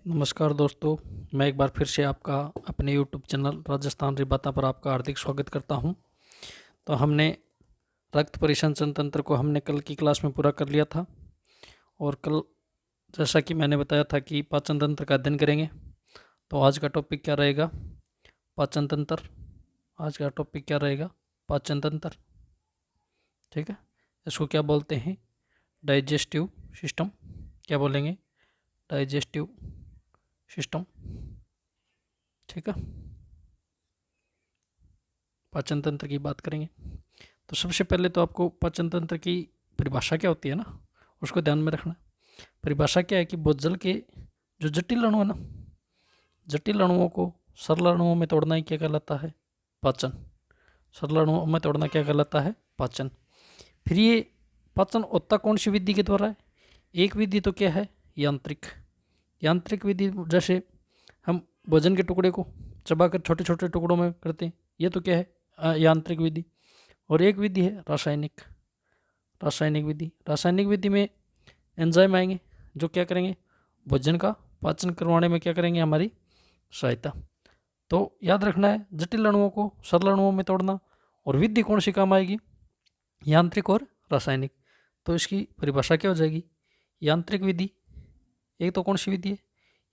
नमस्कार दोस्तों, मैं एक बार फिर से आपका अपने YouTube चैनल राजस्थान रिबाता पर आपका हार्दिक स्वागत करता हूं। तो हमने रक्त परिसंचरण तंत्र को हमने कल की क्लास में पूरा कर लिया था और कल जैसा कि मैंने बताया था कि पाचन तंत्र का अध्ययन करेंगे। तो आज का टॉपिक क्या रहेगा? पाचन तंत्र। आज का टॉपिक क्या रहेगा? पाचन तंत्र। ठीक है, इसको क्या बोलते हैं? Digestive system. क्या बोलेंगे? Digestive system. ठीक है, पाचन तंत्र की बात करेंगे। तो सबसे पहले तो आपको पाचन तंत्र की परिभाषा क्या होती है ना, उसको ध्यान में रखना। परिभाषा क्या है कि भोजन के जो जटिल अणु है ना, जटिल अणुओं को सरल अणुओं में तोड़ना ही क्या कहलाता है? पाचन। सरल अणुओं में तोड़ना क्या कहलाता है? पाचन। फिर ये पाचन होता कौन सी विधि के द्वारा है? एक विधि तो क्या है? यांत्रिक। यांत्रिक विधि, जैसे हम भोजन के टुकड़े को चबाकर छोटे छोटे टुकड़ों में करते हैं, ये तो क्या है? यांत्रिक विधि। और एक विधि है रासायनिक। रासायनिक विधि, रासायनिक विधि में एंजाइम आएंगे जो क्या करेंगे? भोजन का पाचन करवाने में क्या करेंगे? हमारी सहायता। तो याद रखना है जटिल अणुओं को सरल अणुओं में तोड़ना। और विधि कौन सी काम आएगी? यांत्रिक और रासायनिक। तो इसकी परिभाषा क्या हो जाएगी? यांत्रिक विधि। एक तो कौन सी विधि है?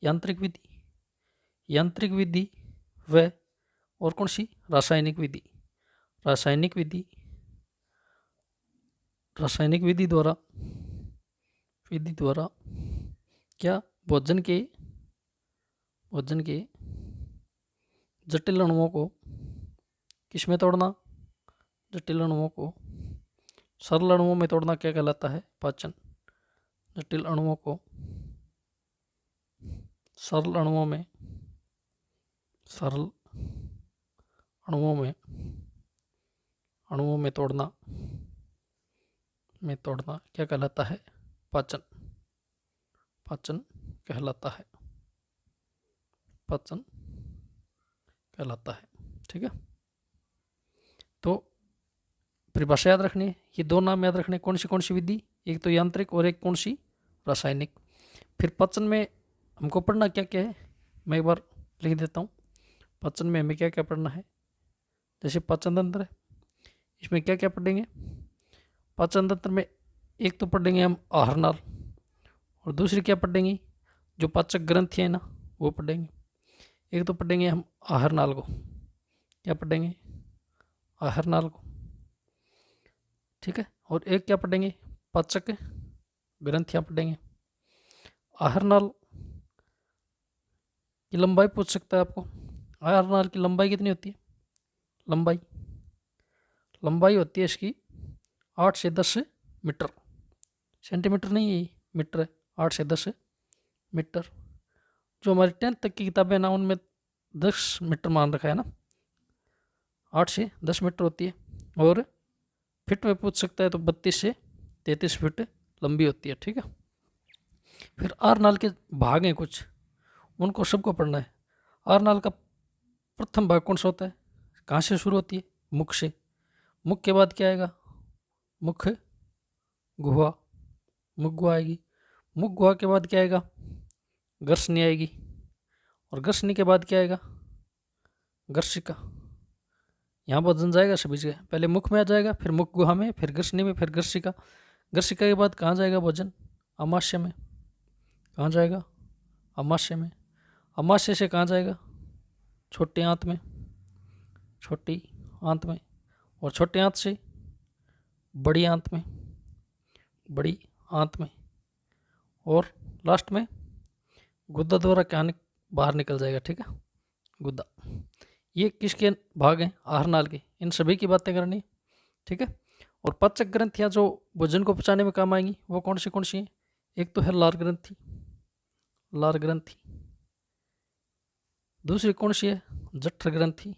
यांत्रिक विधि। यांत्रिक विधि व और कौन सी? रासायनिक विधि। रासायनिक विधि, रासायनिक विधि द्वारा क्या भोजन के जटिल अणुओं को किस में तोड़ना? जटिल अणुओं को सरल अणुओं में तोड़ना क्या कहलाता है? पाचन। जटिल अणुओं को सरल अणुओं में तोड़ना क्या कहलाता है? पाचन। पाचन कहलाता है। पाचन कहलाता है। ठीक है, तो परिभाषा याद रखनी है। ये दो नाम याद रखने, कौन सी विधि? एक तो यांत्रिक और एक कौन सी? रासायनिक। फिर पाचन में हमको पढ़ना क्या क्या है, मैं एक बार लिख देता हूँ। पाचन में हमें क्या क्या पढ़ना है? जैसे पाचन तंत्र है, इसमें क्या क्या पढ़ेंगे? पाचन तंत्र में एक तो पढ़ेंगे हम आहार नाल, और दूसरी क्या पढ़ेंगे? जो पाचक ग्रंथि है ना, वो पढ़ेंगे। एक तो पढ़ेंगे हम आहार नाल को। क्या पढ़ेंगे? आहार नाल को। ठीक है, और एक क्या पढ़ेंगे? पाचक ग्रंथियां पढ़ेंगे। आहार नाल की लंबाई पूछ सकता है आपको। आहार नाल की लंबाई कितनी होती है? लंबाई होती है इसकी 8 से 10 मीटर। सेंटीमीटर नहीं है, मीटर है। 8 से 10 मीटर। जो हमारी 10th तक की किताबें ना, उनमें 10 मीटर मान रखा है ना। 8 से 10 मीटर होती है। और फिट में पूछ सकता है तो 32 से 33 फीट लंबी होती है। ठीक है, फिर आहार नाल के भाग हैं कुछ, उनको सबको पढ़ना है। आहार नाल का प्रथम भाग कौन सा होता है? कहाँ से शुरू होती है? मुख से। मुख के बाद क्या आएगा? मुख गुहा। मुख गुहा आएगी। मुख गुहा के बाद क्या आएगा? गर्सनी आएगी। और गर्सनी के बाद क्या आएगा? गर्शिका। यहाँ भोजन जाएगा सभी जगह, पहले मुख में आ जाएगा, फिर मुख गुहा में, फिर गर्सनी में, फिर गर्शिका। गर्शिका के बाद कहाँ जाएगा भोजन? अमाशय में। कहाँ जाएगा? अमाशय में। अमाशय से कहाँ जाएगा? छोटी आंत में। छोटी आंत में। और छोटी आंत से बड़ी आंत में। बड़ी आंत में। और लास्ट में गुद्दा द्वारा क्या बाहर निकल जाएगा। ठीक है, गुद्दा। ये किसके भाग हैं? आहार नाल के। इन सभी की बातें करनी। ठीक है, और पाचक ग्रंथियाँ जो भोजन को पचाने में काम आएंगी वो कौन सी हैं? एक तो है लार ग्रंथि। लार ग्रंथि। दूसरी कौन सी है? जठर ग्रंथि।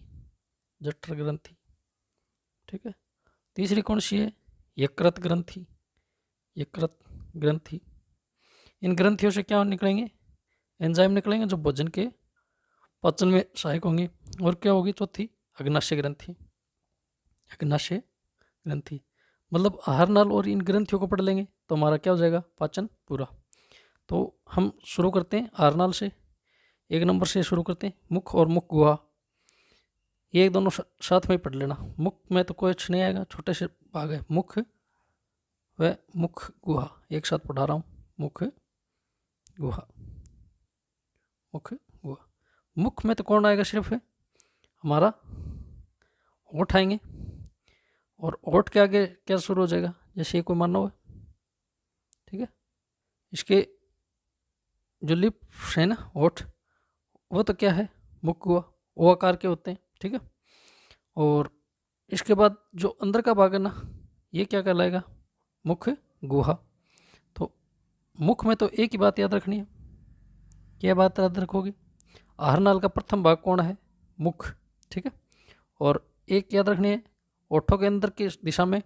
जठर ग्रंथि। ठीक है, तीसरी कौन सी है? यकृत ग्रंथि। यकृत ग्रंथि। इन ग्रंथियों से क्या निकलेंगे? एंजाइम निकलेंगे जो भोजन के पाचन में सहायक होंगे। और क्या होगी? चौथी अग्नाशय ग्रंथि। अग्नाशय ग्रंथि। मतलब आहार नाल और इन ग्रंथियों को पढ़ लेंगे तो हमारा क्या हो जाएगा? पाचन पूरा। तो हम शुरू करते हैं आहार नाल से। 1 नंबर से शुरू करते हैं। मुख और मुख गुहा, ये एक दोनों साथ में ही पढ़ लेना। मुख में तो कुछ नहीं आएगा, छोटे से भाग है, मुख व मुख गुहा, एक साथ पढ़ा रहा हूँ। मुख गुहा, मुख गुहा। मुख में तो कौन आएगा, सिर्फ हमारा होठ आएंगे, और होठ के आगे क्या शुरू हो जाएगा, जैसे ये कोई मानव है, ठीक है, इसके जो लिप्स है ना, होठ, वो तो क्या है, मुख गुहा, ओ आकार के होते हैं, ठीक है। और इसके बाद जो अंदर का भाग है ना, ये क्या कहलाएगा, मुख गुहा। तो मुख में तो एक ही बात याद रखनी है, क्या बात याद रखोगे, आहार नाल का प्रथम भाग कौन है, मुख, ठीक है। और एक याद रखनी है, ओठों के अंदर की दिशा में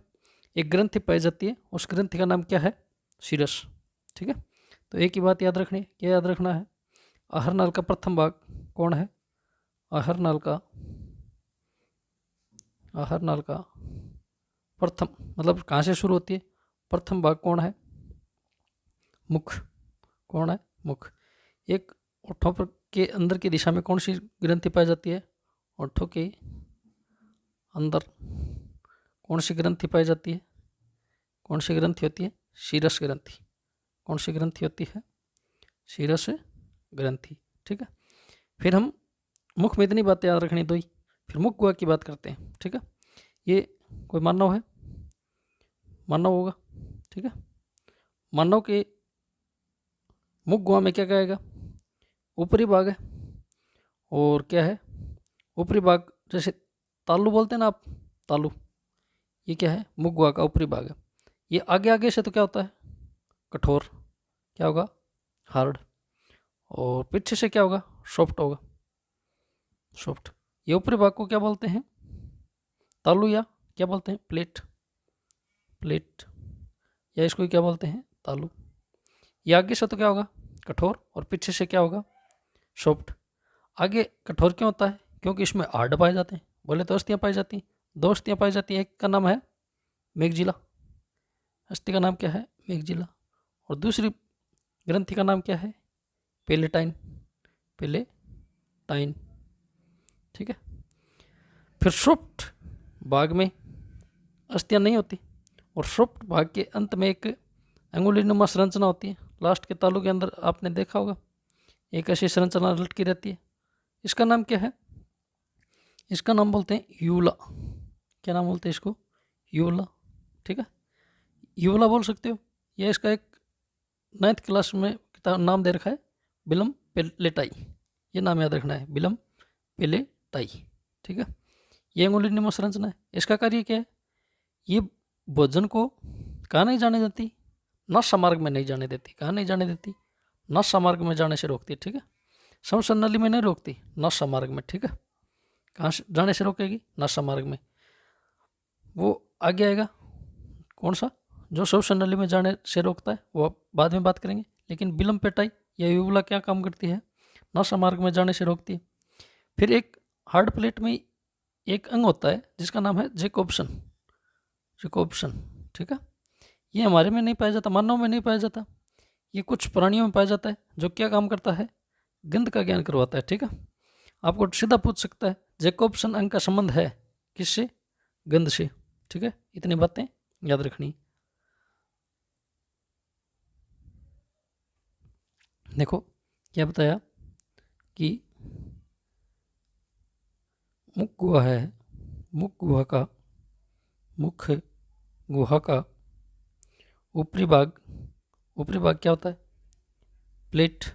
एक ग्रंथि पाई जाती है, उस ग्रंथि का नाम क्या है, शिरस, ठीक है। तो एक ही बात याद रखनी है, क्या याद रखना है, आहार नाल का प्रथम भाग कौन है, आहार नाल का प्रथम मतलब कहाँ से शुरू होती है, प्रथम भाग कौन है, मुख, कौन है, मुख। एक ओठों पर के अंदर की दिशा में कौन सी ग्रंथि पाई जाती है, ओठों के अंदर कौन सी ग्रंथि पाई जाती है, कौन सी ग्रंथि होती है, शीरस ग्रंथि। कौन सी ग्रंथि होती है, शीरस ग्रंथि, ठीक है। फिर हम मुख में इतनी बातें याद रखनी दो ही, फिर मुख गुहा की बात करते हैं, ठीक है। ये कोई मानव है, मानव होगा, ठीक है। मानव के मुख गुहा में क्या कहेगा, ऊपरी भाग है, और क्या है, ऊपरी भाग, जैसे तालू बोलते हैं ना आप, तालू, ये क्या है, मुख गुहा का ऊपरी भाग है। ये आगे आगे से तो क्या होता है, कठोर, क्या होगा, हार्ड, और पीछे से क्या होगा, सॉफ्ट होगा, सॉफ्ट। ये ऊपरी भाग को क्या बोलते हैं, तालू, या क्या बोलते हैं, प्लेट, प्लेट, या इसको क्या बोलते हैं, तालू। ये आगे से तो क्या होगा, कठोर, और पीछे से क्या होगा, सॉफ्ट। आगे कठोर क्यों होता है, क्योंकि इसमें हार्ड पाए जाते हैं, बोले तो अस्थियाँ पाई जाती हैं, 2 अस्थियाँ पाई जाती हैं, एक का नाम है मेघजिला, अस्थि का नाम क्या है, मेघजिला, और दूसरी ग्रंथि का नाम क्या है, पेलेटाइन, पेलेटाइन, ठीक है। फिर सॉफ्ट भाग में अस्थियाँ नहीं होती, और सॉफ्ट भाग के अंत में एक अंगुलीनुमा संरचना होती है, लास्ट के तालू के अंदर आपने देखा होगा एक ऐसी संरचना लटकी रहती है, इसका नाम क्या है, इसका नाम बोलते हैं यूला। क्या नाम बोलते हैं इसको, यूला, ठीक है। यूला बोल सकते हो, या इसका एक 9th क्लास में किताब नाम दे रखा है, बिलम पेलेटाई, ये नाम याद रखना है, बिलम पेलेटाई, ठीक है। ये अंगुलीनुमा संरचना है, इसका कार्य क्या है, ये भोजन को कहाँ नहीं जाने देती, नसा मार्ग में नहीं जाने देती, कहाँ नहीं जाने देती, नसा मार्ग में जाने से रोकती है, ठीक है। श्वसन नली में नहीं रोकती, नसा मार्ग में, ठीक है। कहाँ से जाने से रोकेगी, नसा मार्ग में। वो आगे आएगा कौन सा, जो श्वसन नली में जाने से रोकता है, वो बाद में बात करेंगे। लेकिन बिलम पेटाई या यूबुला क्या काम करती है, नसा मार्ग में जाने से रोकती है। फिर एक हार्ड प्लेट में एक अंग होता है जिसका नाम है जैकोब्सन, जैकोब्सन, ठीक है। ये हमारे में नहीं पाया जाता, मानव में नहीं पाया जाता, ये कुछ प्राणियों में पाया जाता है, जो क्या काम करता है, गंध का ज्ञान करवाता है, ठीक है। आपको सीधा पूछ सकता है जैकोब्सन अंग का संबंध है किससे, गंध से, ठीक है। इतनी बातें याद रखनी। देखो क्या बताया कि मुख गुहा है, मुख गुहा का, मुख गुहा का ऊपरी भाग, ऊपरी भाग क्या होता है, प्लेट,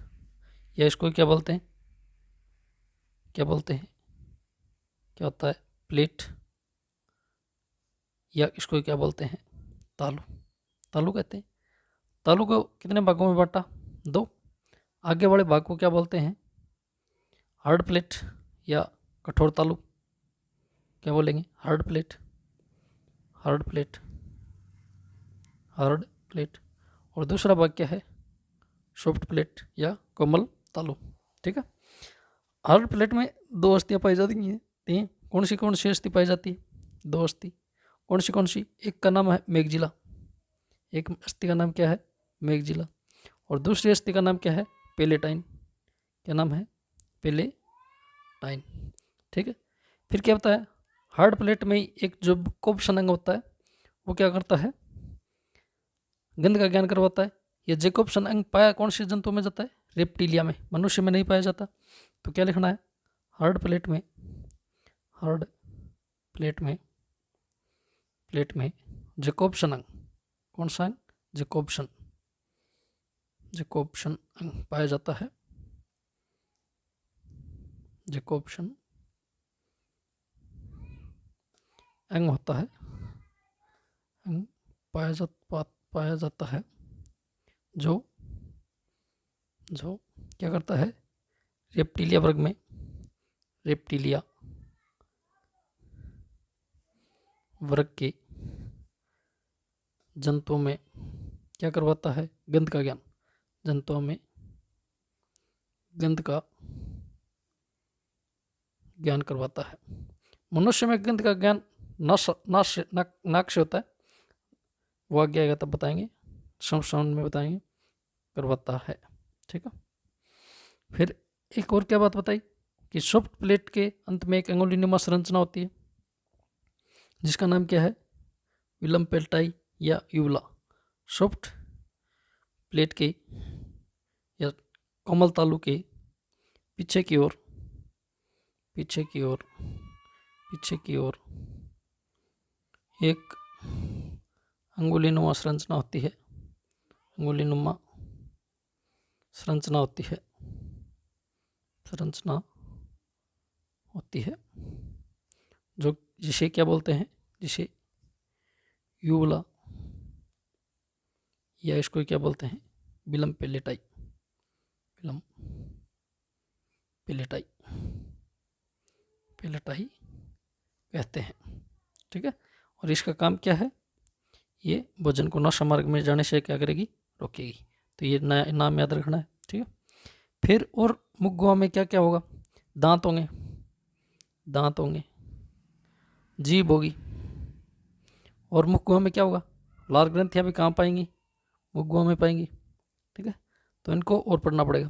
या इसको क्या बोलते हैं, क्या बोलते हैं, क्या होता है, प्लेट, या इसको क्या बोलते हैं, तालू, तालू कहते हैं। तालू को कितने भागों में बांटा, 2। आगे वाले भाग को क्या बोलते हैं, हार्ड प्लेट या कठोर तालू, क्या बोलेंगे, hard plate, hard plate, hard plate. और दूसरा भाग क्या है, सॉफ्ट प्लेट या कोमल तालू, ठीक है। हार्ड प्लेट में 2 अस्थियाँ पाई जाती हैं, कौन सी अस्थि पाई जाती है, 2 अस्थि, कौन सी, एक का नाम है मेघजिला, एक अस्थि का नाम क्या है, मेघजिला, और दूसरी अस्थि का नाम क्या है, पेलेटाइन, क्या नाम है, पेलेटाइन। ठीक है, फिर क्या होता है, हार्ड प्लेट में एक जो जैकोब्सन अंग होता है वो क्या करता है, गंध का ज्ञान करवाता है। ये जैकोब्सन अंग पाया कौन से जंतु में जाता है, रेप्टिलिया में, मनुष्य में नहीं पाया जाता। तो क्या लिखना है, हार्ड प्लेट में, हार्ड प्लेट में जैकोब्सन अंग, कौन सा अंग, जैकोब्सन अंग पाया जाता है। जैकोब्सन अंग होता है, अंग पाया जाता है जो क्या करता है, रेप्टिलिया वर्ग में, रेप्टिलिया वर्ग के जंतुओं में क्या करवाता है, गंध का ज्ञान, जंतुओं में गंध का ज्ञान करवाता है। मनुष्य में गंध का ज्ञान नाक से होता है, वो आगे आएगा तब बताएंगे, संस्करण में बताएंगे, करवाता है। ठीक है, फिर एक और क्या बात बताई कि सॉफ्ट प्लेट के अंत में एक अंगुलीनुमा संरचना होती है जिसका नाम क्या है, विलम पेल्टाई या यूला। सॉफ्ट प्लेट के या कोमल तालु के पीछे की ओर एक अंगुलीनुमा संरचना होती है, अंगुलीनुमा संरचना होती है जो जिसे क्या बोलते हैं, जिसे यूला या इसको क्या बोलते हैं, विलम पेलेटाई कहते हैं। ठीक है, और इसका काम क्या है, ये भोजन को नशा मार्ग में जाने से क्या करेगी, रोकेगी। तो ये नाम याद रखना है। ठीक है, फिर और मुख गुहा में क्या क्या होगा, दांत होंगे, जीभ होगी, और मुख गुहा में क्या होगा, लार ग्रंथियाँ भी कहाँ पाएंगी, मुख गुहा में पाएंगी। ठीक है, तो इनको और पढ़ना पड़ेगा।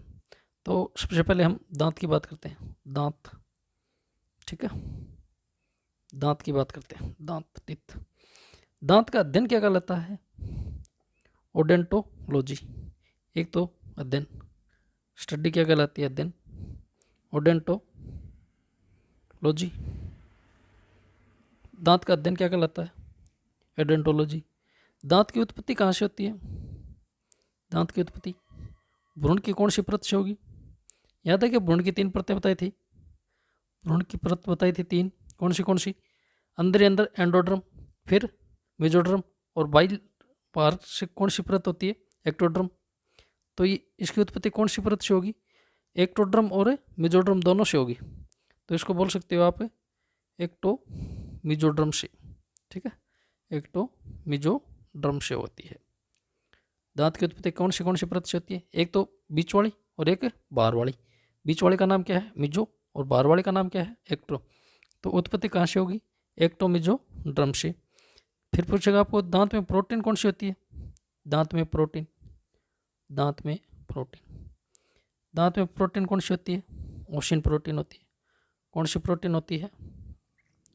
तो सबसे पहले हम दांत की बात करते हैं, दांत। ठीक है, दांत की बात करते हैं, दांत दांत का अध्ययन क्या कहलाता है, ओडेंटोलॉजी। एक तो अध्ययन, स्टडी क्या कहलाती है, अध्ययन, ओडेंटोलॉजी। दांत का अध्ययन क्या कहलाता है, एडेंटोलॉजी। दांत की उत्पत्ति कहाँ से होती है, दांत की उत्पत्ति भ्रूण की कौन सी परत से होगी। याद है कि भ्रूण की 3 परतें बताई थी, भ्रूण की परत बताई थी 3, कौन सी, अंदर एंडोड्रम, फिर मेजोड्रम, और बाइल पार से कौन सी परत होती है, एक्टोड्रम। तो ये इसकी उत्पत्ति कौन सी परत से होगी, एक्टोड्रम और मेजोड्रम दोनों से होगी। तो इसको बोल सकते हो आप एक्टोमीजोड्रम से। ठीक है, एक्टोमीजोड्रम से होती है। दांत की उत्पत्ति कौन सी परत से होती है, एक तो बीच वाली और एक बाहर वाली। बीच वाले का नाम क्या है, मिजो, और बाहर वाले का नाम क्या है, एक्टो। तो उत्पत्ति कहाँ से होगी, एक्टोमीजोड्रम से। फिर पूछेगा आपको दांत में प्रोटीन कौन सी होती है, दांत में प्रोटीन कौन सी होती है, ओशिन प्रोटीन होती है। कौन सी प्रोटीन होती है,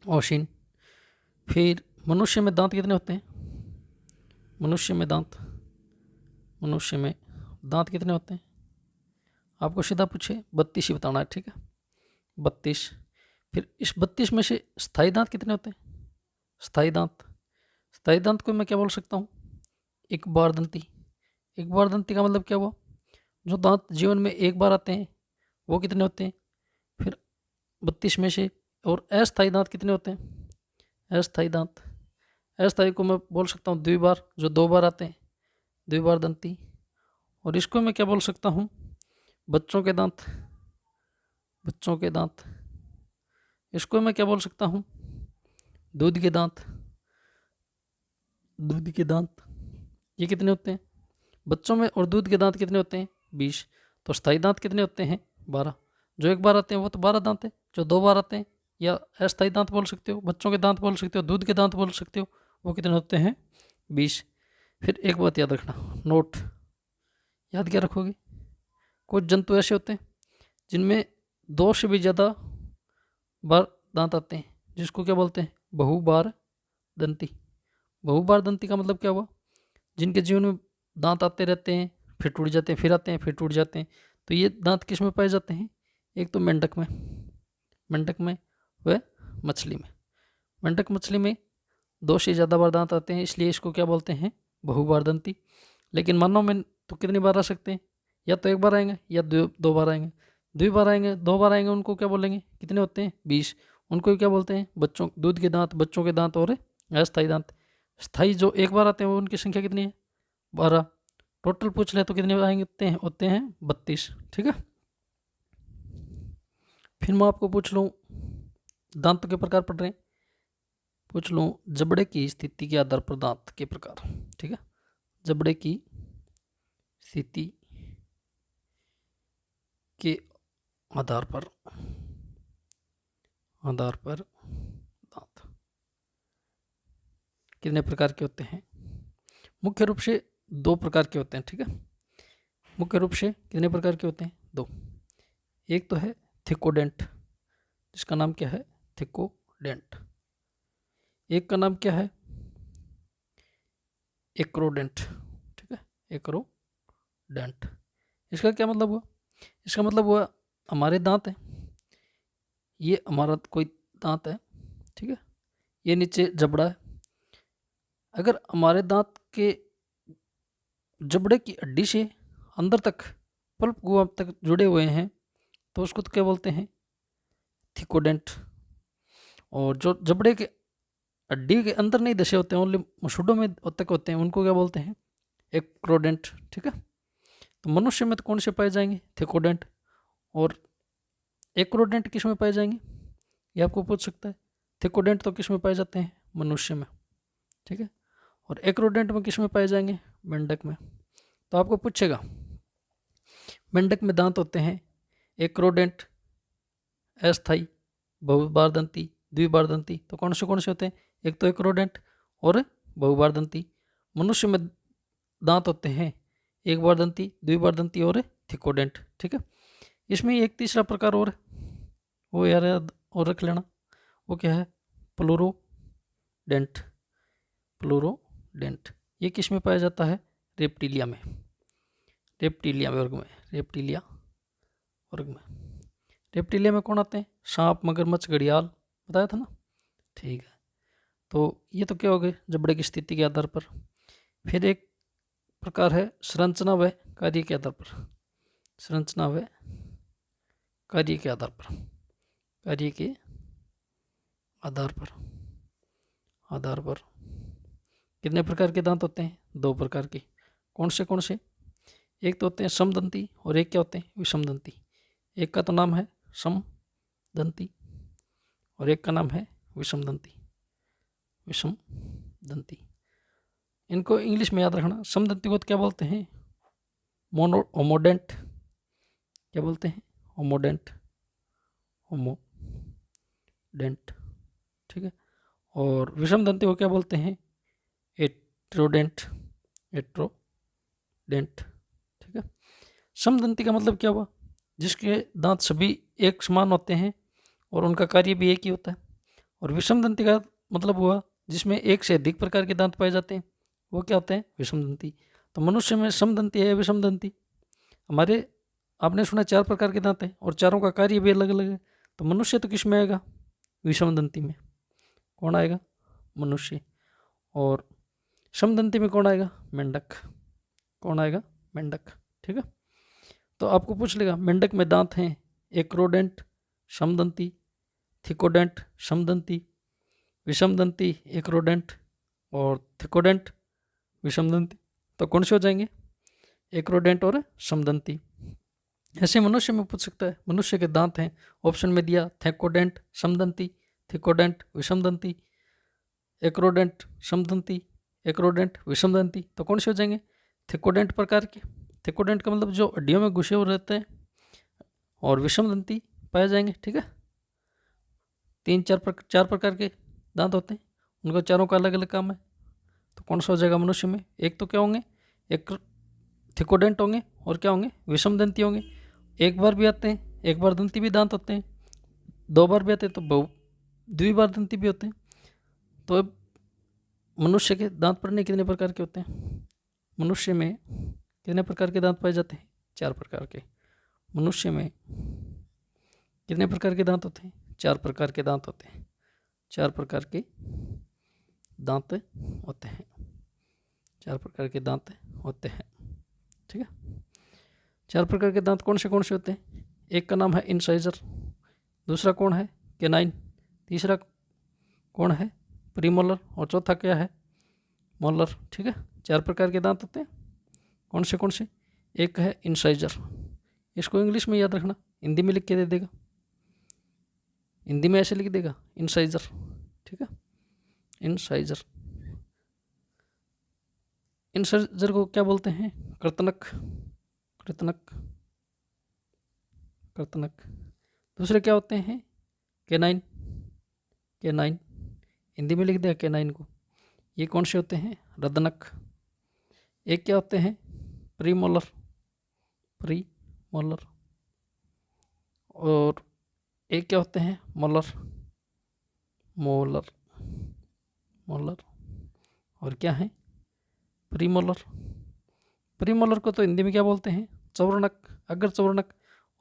ओशिन। फिर मनुष्य में दांत कितने होते हैं, मनुष्य में दांत कितने होते हैं, आपको सीधा पूछे 32 ही बताना है। ठीक है, 32। फिर इस 32 में से स्थायी दांत कितने होते हैं, स्थायी दांत को मैं क्या बोल सकता हूँ, एक बार दंती का मतलब क्या हुआ, जो दांत जीवन में एक बार आते हैं वो कितने होते हैं, फिर 32 में से। और अस्थायी दांत कितने होते हैं, अस्थायी को मैं बोल सकता हूँ द्विबार, जो 2 बार आते हैं, द्विबार दंती। और इसको मैं क्या बोल सकता हूँ, बच्चों के दांत। इसको मैं क्या बोल सकता हूँ, दूध के दांत। ये कितने होते हैं बच्चों में, और दूध के दांत कितने होते हैं, 20। तो स्थायी दांत कितने होते हैं, 12। जो एक बार आते हैं वो तो 12 दांत है, जो 2 बार आते हैं या अस्थायी दांत बोल सकते हो, बच्चों के दांत बोल सकते हो, दूध के दांत बोल सकते हो, वो कितने होते हैं, 20। फिर एक बात याद रखना, नोट याद क्या रखोगे, कुछ जंतु ऐसे होते हैं जिनमें 2 से भी ज़्यादा बार दांत आते हैं, जिसको क्या बोलते हैं? बहुबार दंती। बहुबार दंती का मतलब क्या हुआ? जिनके जीवन में दांत आते रहते हैं, फिर टूट जाते हैं, फिर आते हैं, फिर टूट जाते हैं। तो ये दांत किस में पाए जाते हैं? एक तो मेंढक में व मछली में। मेंढक मछली में 2 से ज़्यादा बार दांत आते हैं, इसलिए इसको क्या बोलते हैं? बहुबार दंती। लेकिन मानव में तो कितनी बार आ सकते हैं? या तो एक बार आएंगे या दो बार आएंगे। 2 बार आएंगे, 2 बार आएंगे, उनको क्या बोलेंगे? कितने होते हैं? 20। उनको क्या बोलते हैं? बच्चों दूध के दांत, बच्चों के दांत और अस्थायी दांत। स्थायी जो एक बार आते हैं वो उनकी संख्या कितनी है? 12। टोटल पूछ ले तो कितने आएंगे? होते हैं 32। ठीक है। फिर मैं आपको पूछ लूँ, दांतों के प्रकार पढ़ रहे हैं, पूछ लूँ जबड़े की स्थिति के आधार पर दांत के प्रकार। ठीक है, जबड़े की स्थिति के आधार पर दांत कितने प्रकार के होते हैं? मुख्य रूप से 2 प्रकार के होते हैं। ठीक है, मुख्य रूप से कितने प्रकार के होते हैं? 2। एक तो है थिकोडेंट, जिसका नाम क्या है? थिकोडेंट। एक का नाम क्या है? एक्रोडेंट। ठीक है, एक्रोडेंट। इसका क्या मतलब हुआ? इसका मतलब हुआ हमारे दांत हैं, ये हमारा कोई दांत है, ठीक है, ये नीचे जबड़ा है। अगर हमारे दांत के जबड़े की हड्डी से अंदर तक पल्प गुहा तक जुड़े हुए हैं तो उसको तो क्या बोलते हैं? थिकोडेंट। और जो जबड़े के हड्डी के अंदर नहीं धसे होते हैं, ओनली मसूड़ों में तक होते हैं, उनको क्या बोलते हैं? एक्रोडेंट। ठीक है, तो मनुष्य में तो कौन से पाए जाएंगे? थिकोडेंट। और एक्रोडेंट किस में पाए जाएंगे? ये आपको पूछ सकता है। थिकोडेंट तो किस में पाए जाते हैं? मनुष्य में। ठीक है, और एक्रोडेंट में किस में पाए जाएंगे? मेंढक में। तो आपको पूछेगा मेंढक में दांत होते हैं एक्रोडेंट, अस्थाई, बहुबारदंती, द्विबारदंती। तो कौन से होते हैं? एक तो एक्रोडेंट और बहुबारदंती। मनुष्य में दांत होते हैं एक बारदंती, द्विबारदंती और थिकोडेंट। ठीक है, इसमें एक तीसरा प्रकार और है, वो यार और रख लेना। वो क्या है? प्लूरोडेंट। प्लूरोडेंट ये किस में पाया जाता है? रेप्टिलिया में। रेप्टिलिया वर्ग में। रेप्टिलिया वर्ग में। रेप्टिलिया में कौन आते हैं? सांप, मगरमच्छ, घड़ियाल, बताया था ना। ठीक है, तो ये तो क्या हो गए? जबड़े की स्थिति के आधार पर। फिर एक प्रकार है संरचना व कार्य के आधार पर। संरचना व कार्य के आधार पर। कार्य के आधार पर कितने प्रकार के दांत होते हैं? 2 प्रकार के। कौन से? एक तो होते हैं समदंती और एक क्या होते हैं? विषमदंती। एक का तो नाम है समदंती और एक का नाम है विषमदंती। विषमदंती, इनको इंग्लिश में याद रखना। समदंती को तो क्या बोलते हैं? होमोडेंट। क्या बोलते हैं? होमोडेंट। ठीक है, और विषमदंती को क्या बोलते हैं? एट्रोडेंट। ठीक है, समदंती का मतलब क्या हुआ? जिसके दांत सभी एक समान होते हैं और उनका कार्य भी एक ही होता है। और विषमदंती का मतलब हुआ जिसमें एक से अधिक प्रकार के दांत पाए जाते हैं, वो क्या होते हैं? विषमदंती। तो मनुष्य में समदंती है, विषमदंती। हमारे आपने सुना 4 प्रकार के दांत हैं और चारों का कार्य भी अलग अलग है। तो मनुष्य तो किस में आएगा? विषमदंती में। कौन आएगा? मनुष्य। और समदंती में कौन आएगा? मेंढक। कौन आएगा? मेंढक। ठीक है, तो आपको पूछ लेगा मेंढक में दांत हैं एक्रोडेंट, समदंती, थिकोडेंट, समदंती, विषमदंती, एक्रोडेंट और थिकोडेंट, विषमदंती। तो कौन से हो जाएंगे? एक्रोडेंट और समदंती। ऐसे मनुष्य में पूछ सकता है मनुष्य के दांत हैं, ऑप्शन में दिया थेकोडेंट, समदंती, थिकोडेंट, विषमदंती, एक्रोडेंट, समदंती, एक्रोडेंट, विषमदंती। तो कौन से हो जाएंगे? थिकोडेंट प्रकार के। थिकोडेंट का मतलब जो हड्डियों में घुसे हुए रहते हैं, और विषमदंती पाए जाएंगे। ठीक है, 4 प्रकार के दांत होते हैं, उनका चारों का अलग अलग काम है। तो कौन सा हो जाएगा मनुष्य में? एक तो क्या होंगे? एक थिकोडेंट होंगे और क्या होंगे? विषमदंती होंगे। एक बार भी आते हैं, एक बार दंती भी दांत होते हैं, 2 बार भी आते हैं तो द्विबार दंती भी होते हैं। तो अब मनुष्य के दांत पड़ने कितने प्रकार के होते हैं? मनुष्य में कितने प्रकार के दांत पाए जाते हैं? 4 प्रकार के। मनुष्य में कितने प्रकार के दांत होते हैं? 4 प्रकार के दांत होते हैं। 4 प्रकार के दांत होते हैं। 4 प्रकार के दांत होते हैं। ठीक है, 4 प्रकार के दांत कौन से होते हैं? एक का नाम है इंसाइजर, दूसरा कौन है? कैनाइन, तीसरा कौन है? प्रीमोलर, और चौथा क्या है? मोलर। ठीक है, 4 प्रकार के दांत होते हैं। कौन से? एक है इंसाइजर, इसको इंग्लिश में याद रखना, हिंदी में लिख के दे देगा, हिंदी में ऐसे लिख देगा इंसाइजर। ठीक है, इंसाइजर। इंसाइजर को क्या बोलते हैं? कर्तनक, कृतनक, कर्तनक। दूसरे क्या होते हैं? कैनाइन, कैनाइन, हिंदी में लिख दिया कैनाइन को। ये कौन से होते हैं? रदनक। एक क्या होते हैं? Premolar, premolar. और एक क्या होते हैं? Molar, molar, molar. और क्या है? प्रीमोलर। प्रीमोलर को तो हिंदी में क्या बोलते हैं? चौवर्णक, अग्र चौवर्णक।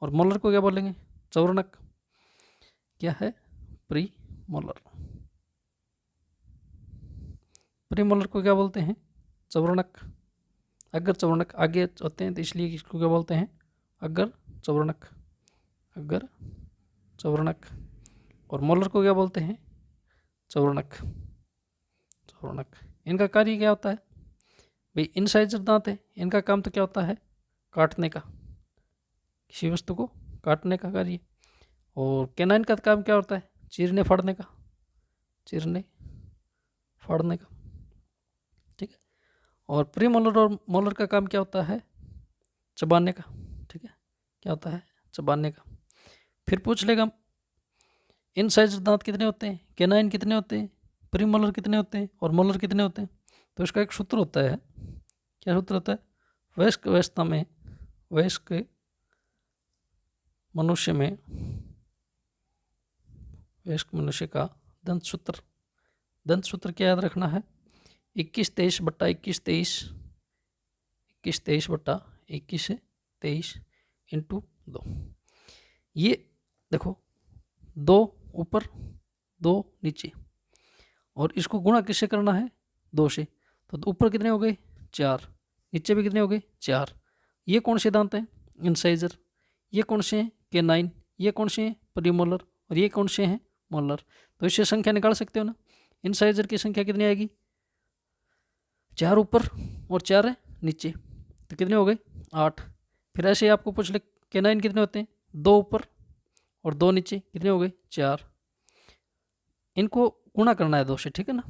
और मोलर को क्या बोलेंगे? चौवर्णक। क्या है? प्रीमोलर। प्रीमोलर को क्या बोलते हैं? चौवर्णक, अग्र चौवर्णक। आगे होते हैं तो इसलिए इसको क्या बोलते हैं? अग्र चौवर्णक, अग्र चौवर्णक। और मोलर को क्या बोलते हैं? चौवर्णक, चौवर्णक। इनका कार्य क्या होता है? भाई इंसाइजर दांत है, इनका काम तो क्या होता है? काटने का, किसी वस्तु को काटने का कार्य। और कैनाइन का काम क्या होता है? चीरने फाड़ने का, चीरने फाड़ने का। ठीक है, और प्रीमोलर और मोलर का काम क्या होता है? चबाने का। ठीक है, क्या होता है? चबाने का। फिर पूछ लेगा इंसाइजर दांत कितने होते हैं, कैनाइन कितने होते हैं, प्रीमोलर कितने होते हैं और मोलर कितने होते हैं? तो इसका एक सूत्र होता है। क्या सूत्र होता है? वयस्क अवस्था में, वयस्क मनुष्य में, वयस्क मनुष्य का दंत सूत्र, दंत सूत्र क्या याद रखना है? 21-23 बट्टा 21-23, 21-23 बट्टा 21-23 इंटू 2। ये देखो, 2 ऊपर 2 नीचे, और इसको गुणा किससे करना है? 2 से। तो ऊपर कितने हो गए? 4, नीचे भी कितने हो गए? 4। ये कौन से दांत हैं? इंसाइजर। ये कौन से हैं? कैनाइन। ये कौन से हैं? प्रीमोलर। और ये कौन से हैं? मोलर। तो इससे संख्या निकाल सकते हो ना। इंसाइजर की संख्या कितनी आएगी? 4 ऊपर और 4 है नीचे, तो कितने हो गए? 8। फिर ऐसे ही आपको पूछ ले कैनाइन कितने होते हैं? 2 ऊपर और 2 नीचे, कितने हो गए? 4। इनको गुणा करना है 2 से, ठीक है ना।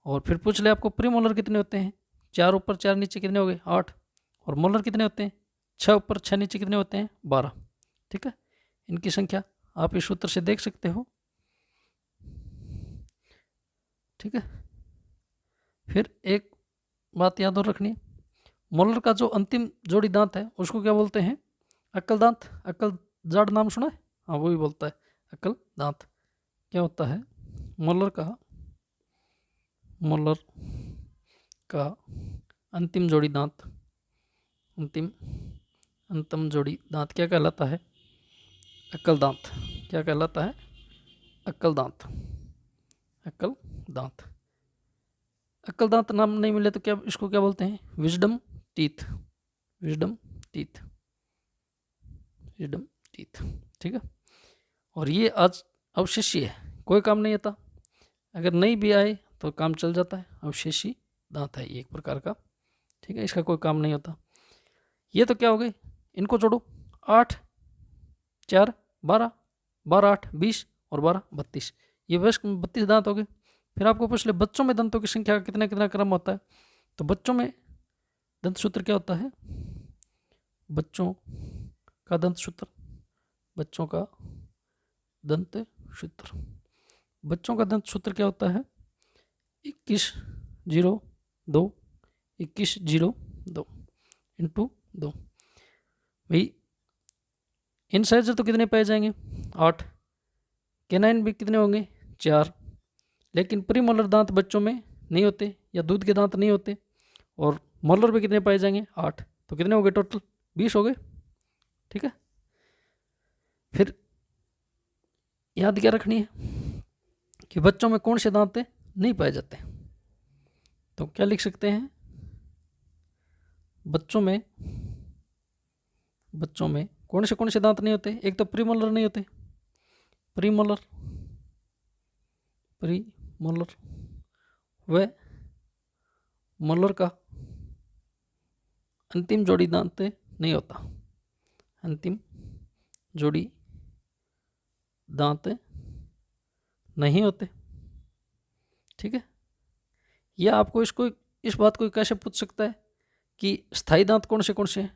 और फिर पूछ ले आपको प्रीमोलर कितने होते हैं? 4 ऊपर 4 नीचे, कितने हो गए? 8। और मोलर कितने होते हैं? 6 ऊपर 6 नीचे, कितने होते हैं? 12। ठीक है, इनकी संख्या आप इस सूत्र से देख सकते हो। ठीक है, फिर एक बात याद और रखनी, मोलर का जो अंतिम जोड़ी दांत है उसको क्या बोलते हैं? अक्कल दांत। अक्कल जाड़ नाम सुना है? हाँ, वो भी बोलता है अक्कल दांत। क्या होता है? मोलर का अंतिम जोड़ी दांत, अंतिम जोड़ी दांत क्या कहलाता है? अक्कल दांत। क्या कहलाता है? अक्कल दांत, अक्कल दांत। अक्कल दांत नाम नहीं मिले तो क्या इसको क्या बोलते हैं? Wisdom teeth, wisdom teeth, wisdom teeth. ठीक है, और ये आज अवशेषी है, कोई काम नहीं आता। अगर नहीं भी आए तो काम चल जाता है। अवशेषी दांत है ये एक प्रकार का। ठीक है, इसका कोई काम नहीं होता। ये तो क्या हो गए? इनको जोड़ो, 8 4 12, 12 8 20 और 12 32। ये वयस्क 32 दांत हो गए। फिर आपको पूछ ले बच्चों में दंतों की संख्या का कितना कितना क्रम होता है? तो बच्चों में दंत सूत्र क्या होता है? बच्चों का दंत सूत्र, बच्चों का दंत सूत्र, बच्चों का दंत सूत्र क्या होता है? 21-0-2, 21-0-2 इंटू 2। भाई इंसाइजर तो कितने पाए जाएंगे? 8। कैनाइन भी कितने होंगे? 4। लेकिन प्रीमोलर दांत बच्चों में नहीं होते या दूध के दांत नहीं होते। और मोलर भी कितने पाए जाएंगे? 8। तो कितने हो गए टोटल? 20 हो गए। ठीक है, फिर याद क्या रखनी है कि बच्चों में कौन से दांत नहीं पाए जाते। तो क्या लिख सकते हैं? बच्चों में कौन से दांत नहीं होते? एक तो प्रीमोलर नहीं होते, प्रीमोलर व मोलर का अंतिम जोड़ी दांत नहीं होता, अंतिम जोड़ी दांत नहीं होते। ठीक है, या आपको इस बात को कैसे पूछ सकता है कि स्थायी दांत कौन से हैं?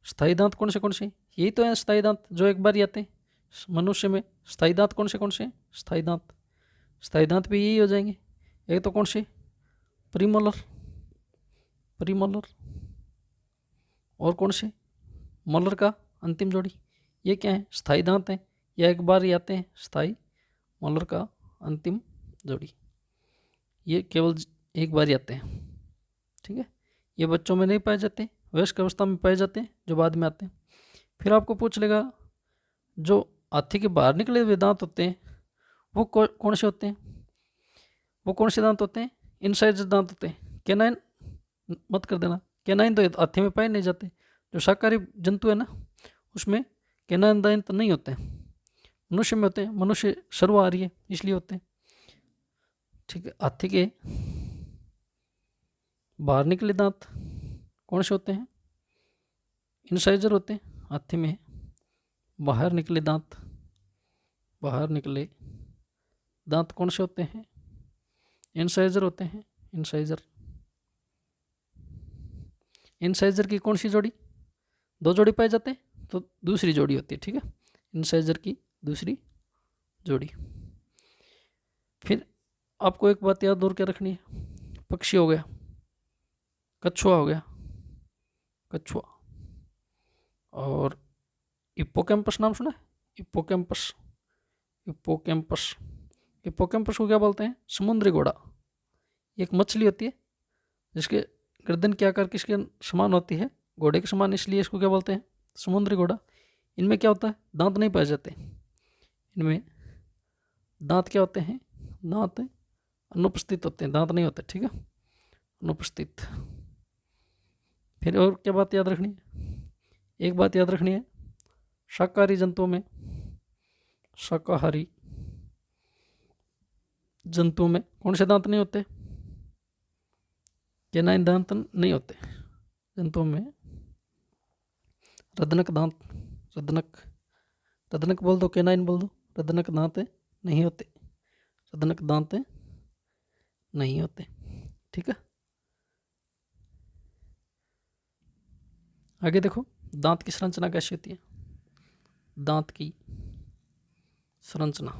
स्थायी दांत कौन से? यही तो है स्थायी दांत जो एक बार ही आते हैं मनुष्य में। स्थायी दांत कौन से हैं? स्थायी दांत भी यही हो जाएंगे। एक तो कौन से? प्रीमोलर और कौन से? मोलर का अंतिम जोड़ी। ये क्या है? स्थायी दांत हैं, या एक बार ही आते हैं। स्थायी मोलर का अंतिम जोड़ी ये केवल एक बार ही आते हैं। ठीक है, ये बच्चों में नहीं पाए जाते, वयस्क अवस्था में पाए जाते हैं जो बाद में आते हैं। फिर आपको पूछ लेगा जो हाथी के बाहर निकले हुए दांत होते हैं वो कौन से होते हैं? वो कौन से दांत होते हैं? इनसाइजर दांत होते हैं। कैनाइन मत कर देना, कैनाइन तो हाथी में पाए नहीं जाते। जो शाकाहारी जंतु है ना उसमें कैनाइन दांत नहीं होते हैं, मनुष्य में होते हैं। मनुष्य सर्वाहारी है इसलिए होते हैं। ठीक है, हाथी के बाहर निकले दांत कौन से होते हैं? इनसाइजर होते हैं। हाथी में बाहर निकले दांत कौन से होते हैं? इनसाइजर होते हैं। इनसाइजर की कौन सी जोड़ी? 2 जोड़ी पाए जाते हैं, तो दूसरी जोड़ी होती है। ठीक है, इनसाइजर की दूसरी जोड़ी। फिर आपको एक बात याद और क्या रखनी है? पक्षी हो गया, कछुआ हो गया, और हिप्पोकैम्पस नाम सुना है? हिप्पोकैम्पस को क्या बोलते हैं? समुद्री घोड़ा। एक मछली होती है जिसके गर्दन के आकार किसके समान होती है? घोड़े के समान, इसलिए इसको क्या बोलते हैं? समुद्री घोड़ा। इनमें क्या होता है? दांत नहीं पाए जाते। इनमें दांत क्या होते हैं? दांत अनुपस्थित होते हैं, दांत नहीं होते। ठीक है, अनुपस्थित। फिर और क्या बात याद रखनी है? एक बात याद रखनी है, शाकाहारी जंतुओं में कौन से दांत नहीं होते? कैनाइन दांत नहीं होते। जंतुओं में रदनक बोल दो, कैनाइन बोल दो, रदनक दांत नहीं होते। ठीक है, आगे देखो दांत की संरचना कैसी होती है। दांत की संरचना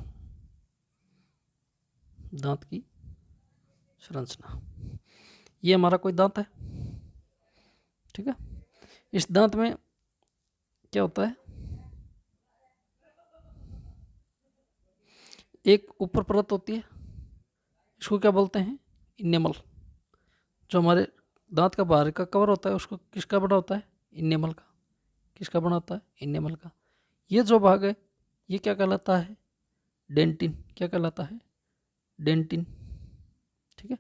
ये हमारा कोई दांत है। ठीक है, इस दांत में क्या होता है? एक ऊपर परत होती है, इसको क्या बोलते हैं? इनेमल। जो हमारे दांत का बाहर का कवर होता है उसको किसका बना होता है? इनेमल का। किसका बना होता है? इनेमल का। ये जो भाग है ये क्या कहलाता है? डेंटिन। क्या कहलाता है? डेंटिन। ठीक है,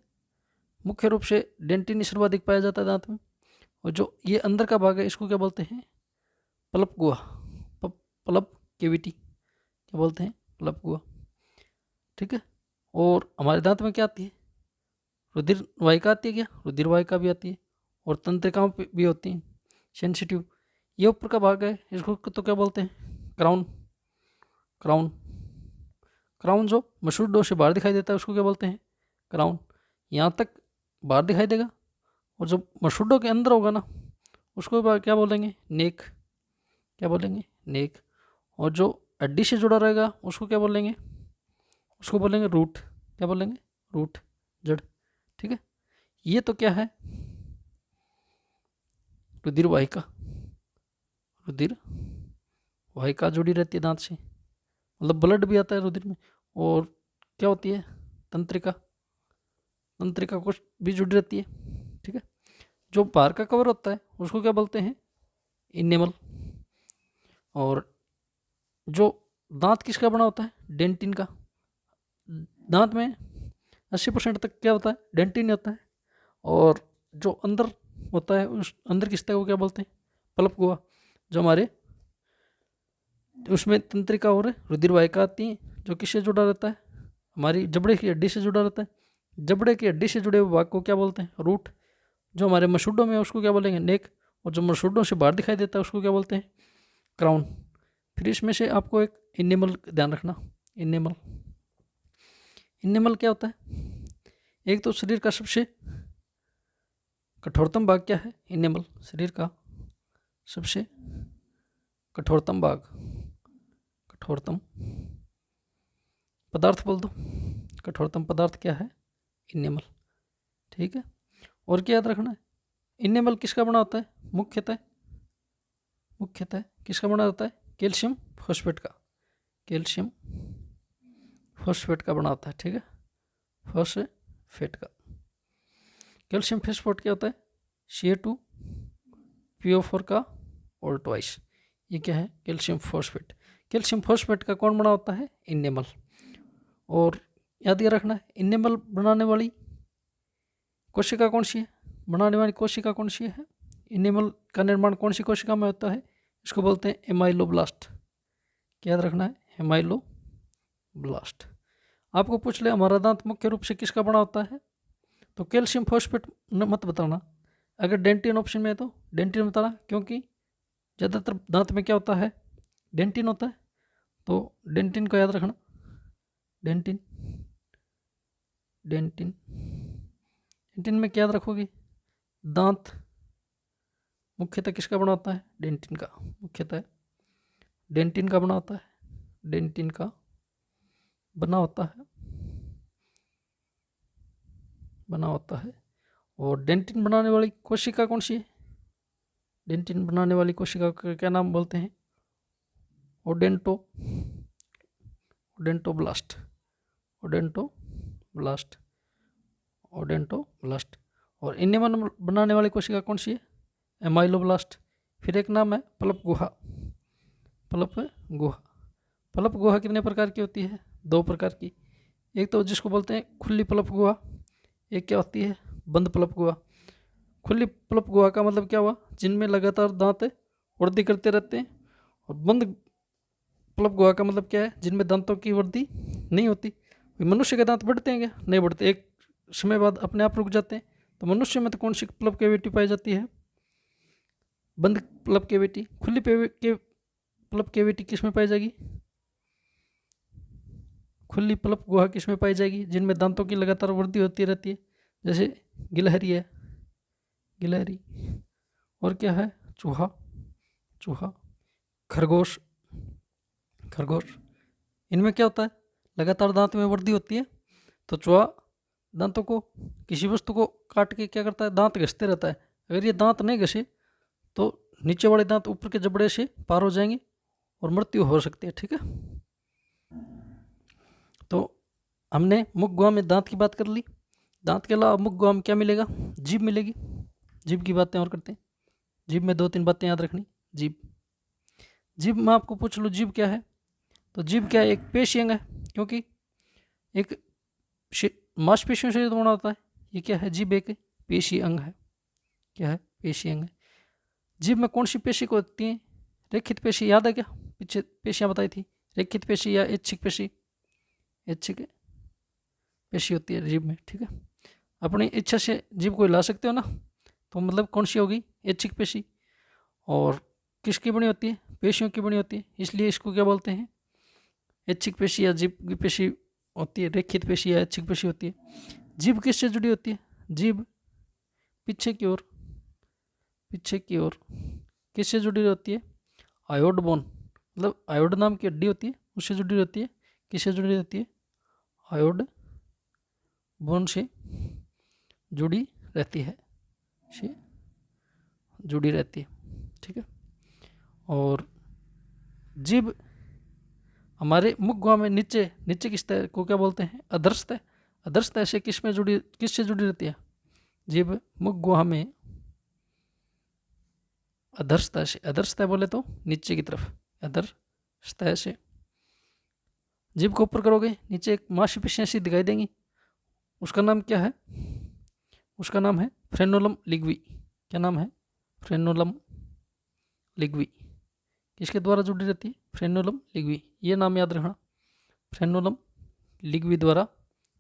मुख्य रूप से डेंटिन सर्वाधिक पाया जाता है दांत में। और जो ये अंदर का भाग है इसको क्या बोलते हैं? पल्प गुहा, पल्प कैविटी। क्या बोलते हैं? पल्प गुहा। ठीक है, और हमारे दांत में क्या आती है? रुधिर वाहिका आती है। क्या? रुधिर वाहिका भी आती है, और तंत्रिकाओं भी होती हैं सेंसिटिव। ये ऊपर का भाग है, इसको तो क्या बोलते हैं? क्राउन जो मसूड़ों से बाहर दिखाई देता है उसको क्या बोलते हैं? क्राउन। यहाँ तक बाहर दिखाई देगा, और जो मसूड़ों के अंदर होगा ना उसको क्या बोलेंगे? नेक। क्या बोलेंगे? नेक। और जो हड्डी से जुड़ा रहेगा उसको क्या बोलेंगे? उसको बोलेंगे रूट। क्या बोलेंगे? रूट, जड़। ठीक है, ये तो क्या है? रुधिर वाहिका। रुधिर वाहिका जुड़ी रहती है दांत से, मतलब ब्लड भी आता है रुधिर में। और क्या होती है, तंत्रिका, तंत्रिका कुछ भी जुड़ी रहती है, ठीक है। जो बाहर का कवर होता है उसको क्या बोलते हैं, इनेमल। और जो दांत किसका बना होता है, डेंटिन का। दांत में 80% तक क्या होता है, डेंटिन होता है। और जो अंदर होता है उस अंदर किस को क्या बोलते हैं, पल्प गुहा। जो हमारे उसमें तंत्रिका और रुधिर वाहिका आती है, जो किससे जुड़ा रहता है, हमारी जबड़े की हड्डी से जुड़ा रहता है। जबड़े की हड्डी से जुड़े हुए भाग को क्या बोलते हैं, रूट। जो हमारे मसूड़ों में उसको क्या बोलेंगे, नेक। और जो मसूड़ों से बाहर दिखाई देता है उसको क्या बोलते हैं, क्राउन। फिर इसमें से आपको एक इनेमल ध्यान रखना। इनेमल, इनेमल क्या होता है, एक तो शरीर का सबसे कठोरतम भाग क्या है, इनेमल। शरीर का सबसे कठोरतम भाग, कठोरतम पदार्थ बोल दो। कठोरतम पदार्थ क्या है, इनेमल, ठीक है। और क्या याद रखना है, इनेमल किसका बना होता है, मुख्यतः मुख्यतः किसका बना होता है, कैल्शियम फॉस्फेट का। कैल्शियम फॉस्फेट का बना होता है, ठीक है, फॉस्फेट का। कैल्शियम फॉस्फेट क्या होता है, Ca2PO4 का और ट्वाइस। ये क्या है, कैल्शियम फॉस्फेट। कैल्शियम फॉस्फेट का कौन बना होता है, इनेमल। और याद ये रखना है, इनेमल बनाने वाली कोशिका कौन सी है, बनाने वाली कोशिका कौन सी है, इनेमल का निर्माण कौन सी कोशिका में होता है, इसको बोलते हैं एमाइलोब्लास्ट। क्या याद रखना है, एमाइलोब्लास्ट। आपको पूछ ले हमारा दांत मुख्य रूप से किसका बना होता है, तो कैल्शियम फॉस्फेट मत बताना। अगर डेंटिन ऑप्शन में है तो डेंटिन बताना, क्योंकि ज़्यादातर दांत में क्या होता है, डेंटिन होता है। तो डेंटिन को याद रखना, डेंटिन। डेंटिन, डेंटिन में क्या याद रखोगे, दांत मुख्यतः किसका बना होता है, डेंटिन का। मुख्यतः डेंटिन का बना होता है, डेंटिन का बना होता है, बना होता है। और डेंटिन बनाने वाली कोशिका कौन सी है, डेंटिन बनाने वाली कोशिका का क्या नाम बोलते हैं, ओडेंटो, ओडेंटोब्लास्ट, ओडेंटोब्लास्ट, ओडेंटोब्लास्ट। और इनेमल बनाने वाली कोशिका कौन सी है, एमाइलोब्लास्ट। फिर एक नाम है पल्प गुहा, पल्प गुहा। पल्प गुहा कितने प्रकार की होती है, 2 प्रकार की। एक तो जिसको बोलते हैं खुली पल्प गुहा, एक क्या होती है, बंद पल्प गुहा। खुली पल्प गुहा का मतलब क्या हुआ, जिनमें लगातार दांत वृद्धि करते रहते हैं। और बंद पल्प गुहा का मतलब क्या है, जिनमें दांतों की वृद्धि नहीं होती। मनुष्य के दांत बढ़ते हैं क्या, नहीं बढ़ते, एक समय बाद अपने आप रुक जाते हैं। तो मनुष्य में तो कौन सी पल्प कैविटी पाई जाती है, बंद पल्प कैविटी। खुली पल्प कैविटी किस में पाई जाएगी, खुली पल्प गुहा किस में पाई जाएगी, जिनमें दांतों की लगातार वृद्धि होती रहती है, जैसे गिलहरी है, गिलहरी। और क्या है, चूहा, चूहा, खरगोश, खरगोश। इनमें क्या होता है, लगातार दांत में वृद्धि होती है। तो चूहा दांतों को, किसी वस्तु को काट के क्या करता है, दांत घिसते रहता है। अगर ये दांत नहीं घसे तो नीचे वाले दांत ऊपर के जबड़े से पार हो जाएंगे और मृत्यु हो सकती है, ठीक है। तो हमने मुख गुहा में दांत की बात कर ली। दांत के अलावा मुख गुहा में क्या मिलेगा, जीभ मिलेगी। जीभ की बातें और करते हैं। जीभ में 2-3 बातें याद रखनी। जीभ, जीभ में आपको पूछ लो जीभ क्या है, तो जीभ क्या है, एक पेशी अंग है, क्योंकि एक मांसपेशियों से बना होता है। ये क्या है, जीभ एक पेशी अंग है। क्या है, पेशी अंग है। जीभ में कौन सी पेशी को होती है, रेखित पेशी, याद है क्या, पीछे पेशियां बताई थी, रेखित पेशी या ऐच्छिक पेशी। ऐच्छिक पेशी होती है जीभ में, ठीक है। अपनी इच्छा से जीभ को हिला सकते हो ना, तो मतलब कौन सी होगी, ऐच्छिक पेशी। और किसकी बनी होती है, पेशियों की बनी होती है, इसलिए इसको क्या बोलते हैं, ऐच्छिक पेशी या जीभ की पेशी होती है, रेखित पेशी या ऐच्छिक पेशी होती है। जीभ किससे जुड़ी होती है, जीभ पीछे की ओर, पीछे की ओर किससे जुड़ी रहती है, आयोड बोन, मतलब आयोड नाम की हड्डी होती है, उससे जुड़ी रहती है। किससे जुड़ी रहती है, आयोड बोन से जुड़ी रहती है, से जुड़ी रहती है, ठीक है। और जीभ हमारे मुख गुहा में नीचे नीचे की सतह को क्या बोलते हैं? अधर सतह। अधर सतह से किससे जुड़ी रहती है? जीभ मुख गुहा में अधर सतह से, अधर सतह बोले तो नीचे की तरफ, अधर सतह से। जीभ को ऊपर करोगे नीचे एक मांसपेशियां सी दिखाई देंगी, उसका नाम क्या है? उसका नाम है फ्रेनोलम लिग्वी। क्या नाम है? फ्रेनोलम लिग्वी। किसके द्वारा जुड़ी रहती है? फ्रेनोलम लिग्वी। ये नाम याद रखना, फ्रेनोलम लिग्वी द्वारा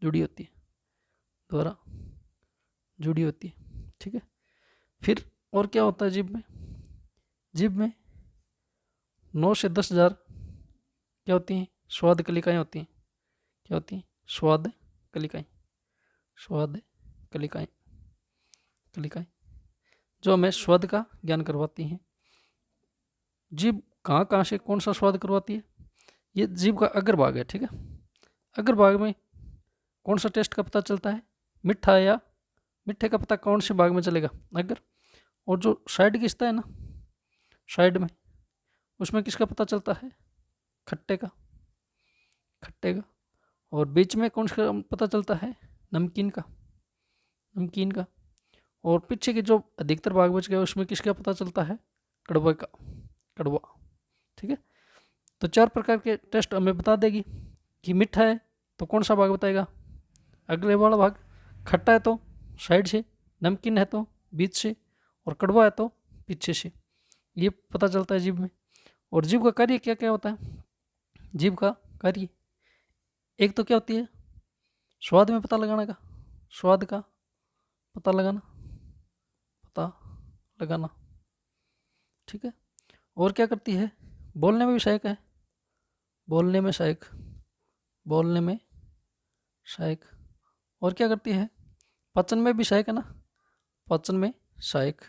जुड़ी होती है, द्वारा जुड़ी होती है। ठीक है, फिर और क्या होता है जीभ में? जीभ में 9 से 10,000 क्या होती हैं? स्वाद कलिकाएं होती हैं। क्या होती हैं? स्वाद कलिकाएं। स्वाद कलिकाएं, कलिकाएं जो हमें स्वाद का ज्ञान करवाती हैं। जीभ कहाँ कहाँ से कौन सा स्वाद करवाती है? ये जीभ का अग्र भाग है। ठीक है, अग्र भाग में कौन सा टेस्ट का पता चलता है? मीठा या मीठे का पता कौन से भाग में चलेगा? अग्र। और जो साइड की सतह है ना, साइड में, उसमें किसका पता चलता है? खट्टे का, खट्टे का। और बीच में कौन सा पता चलता है? नमकीन का, नमकीन का। और पीछे के जो अधिकतर भाग बच गया उसमें किसका पता चलता है? कड़वा का, कड़वा। ठीक है, तो 4 प्रकार के टेस्ट हमें बता देगी कि मीठा है तो कौन सा भाग बताएगा? अगले वाला भाग। खट्टा है तो साइड से, नमकीन है तो बीच से, और कड़वा है तो पीछे से। ये पता चलता है जीभ में। और जीभ का कार्य क्या क्या होता है? जीभ का कार्य एक तो क्या होती है? स्वाद में पता लगाने का, स्वाद का पता लगाना, पता लगाना। ठीक है, और क्या करती है? बोलने में भी सहायक है, बोलने में सहायक, बोलने में सहायक। और क्या करती है? पाचन में भी सहायक है ना, पाचन में सहायक,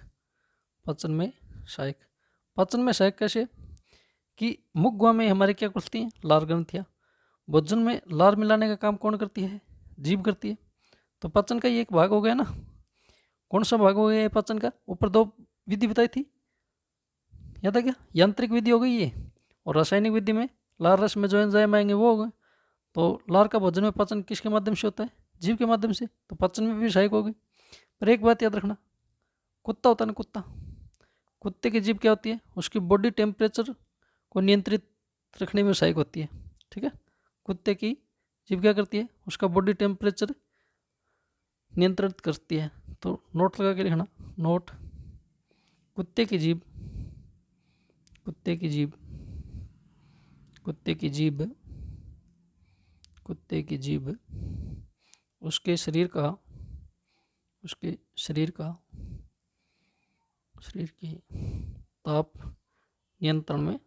पाचन में सहायक। पाचन में सहायक कैसे? कि मुख गुहा में हमारे क्या खुलती हैं? लार ग्रंथियाँ। भोजन में लार मिलाने का काम कौन करती है? जीभ करती है। तो पाचन का ये एक भाग हो गया ना। कौन सा भाग हो गया ये पाचन का? ऊपर 2 विधि बताई थी, याद है क्या? यांत्रिक विधि हो गई ये, और रासायनिक विधि में लार रस में जो एंजाइम आएंगे वो हो गए। तो लार का भोजन में पाचन किसके माध्यम से होता है? जीभ के माध्यम से। तो पाचन में भी सहायक हो गई। पर एक बात याद रखना, कुत्ता होता है ना, कुत्ता, कुत्ते की जीभ क्या होती है? उसकी बॉडी टेम्परेचर को नियंत्रित रखने में सहायक होती है। ठीक है, कुत्ते की जीभ क्या करती है? उसका बॉडी टेम्परेचर नियंत्रित करती है। तो नोट लगा के लिखना, नोट। कुत्ते की जीभ, कुत्ते की जीभ, कुत्ते की जीभ, कुत्ते की जीभ उसके शरीर का, उसके शरीर का, शरीर की ताप नियंत्रण में,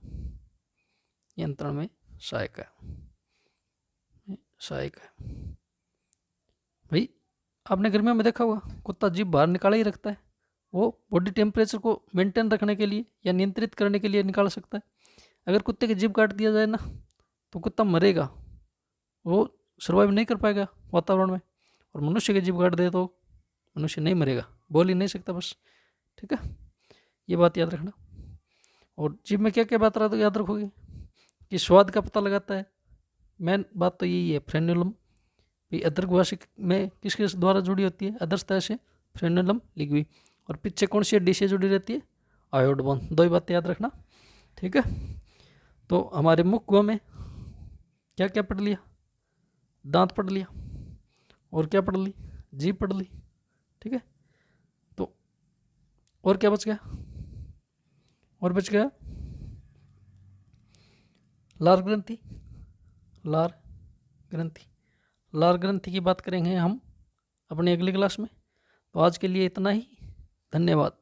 नियंत्रण में सहायक है, सहायक है। भाई आपने गर्मियों में देखा होगा कुत्ता जीभ बाहर निकाला ही रखता है। वो बॉडी टेम्परेचर को मेंटेन रखने के लिए या नियंत्रित करने के लिए निकाल सकता है। अगर कुत्ते की जीभ काट दिया जाए ना तो कुत्ता मरेगा, वो सर्वाइव नहीं कर पाएगा वातावरण में। और मनुष्य की जीभ काट दे तो मनुष्य नहीं मरेगा, बोल ही नहीं सकता बस। ठीक है, ये बात याद रखना। और जीभ में क्या क्या बात याद रखोगे? कि स्वाद का पता लगाता है, मेन बात तो यही है। फ्रेन्युलम भी अदर गुहा में किसके द्वारा जुड़ी होती है? अदर सतह से, फ्रेन्युलम लिग्वी। और पीछे कौन सी हड्डी से जुड़ी रहती है? आयोड बोन। 2 ही बातें याद रखना। ठीक है, तो हमारे मुख गुहा में क्या क्या पढ़ लिया? दांत पढ़ लिया, और क्या पढ़ ली? जीभ पढ़ ली। ठीक है, तो और क्या बच गया? और बच गया लार ग्रंथि, लार ग्रंथि। लार ग्रंथि की बात करेंगे हम अपनी अगली क्लास में। तो आज के लिए इतना ही, धन्यवाद।